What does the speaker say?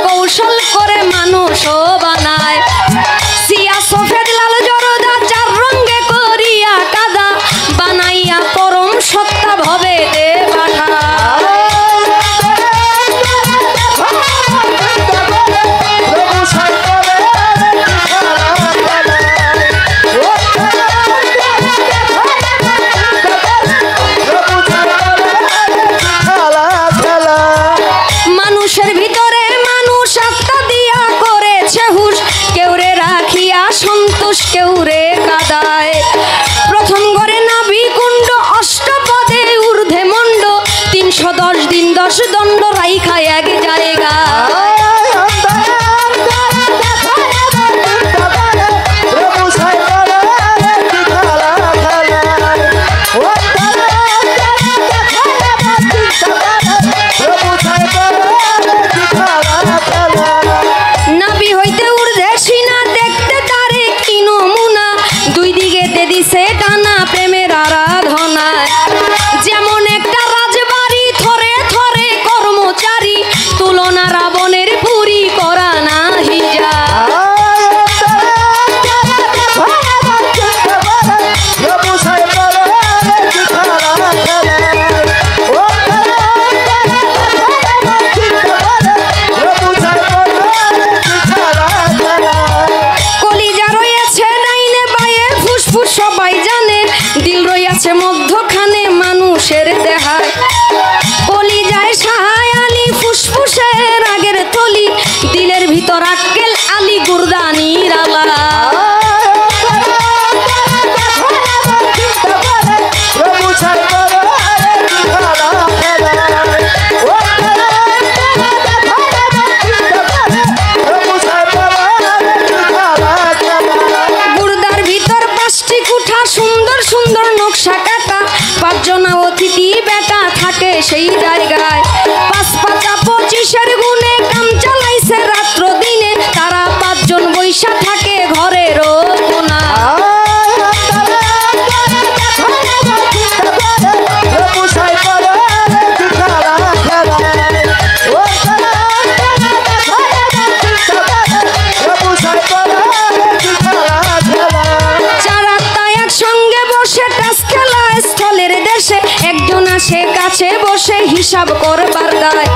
কৌশল করে মানুষও বানায়। সিয়া সফেদ লাল জরদা চার রঙে করিয়া কাদা বানাইয়া পরম সত্তা ভবে দে পাঠা। মানুষের ভিতরে মানুষ আত্মা দিয়া করেছে হুশ, কেউ রে রাখিয়া সন্তোষ কেউ রে কাদায়। প্রথম ঘরে নাভি কুণ্ড অষ্টপদে ঊর্ধ্বে মণ্ড 310 দিন 10 দণ্ড রাইখা এক জায়গা। নাভি হইতে ঊর্ধ্বে সিনা দেখতে তারে কি নমুনা, দুই দিকে দিছে টানা প্রেমের আরাধনায়। যেমন একটা রাজবাড়ি থরে থরে কর্মচারী, তুলনা রাবণের পুরী করা নাহি যায়। কলিজা রয়েছে ডাইনে বায়ে ফুসফুস সবাই জানে, দিল রয়েছে মধ্যখানে মানুষের দেহায়। কলিজায় সাহায় আলী ফুসফুসের আগের তলি, দিলের ভিতর আক্কেল আলী গুরদানির আলা। গুরদার ভিতর 5টি কুঠা সুন্দর সুন্দর নকশা কাটা, 5 জনা অতিথি বেটা থাকে সেই জায়গায়। 5 পাঁচা 25-এর গুণে কাম চালাইছে রাত্র দিনে, তারা 5 জন বৈশা থাকে ঘরের কোনা। চার আত্মা একসঙ্গে বসে টাস খেলা স্থলের দেশে, একজন আসে কাছে বসে হিসাব করবার গায়।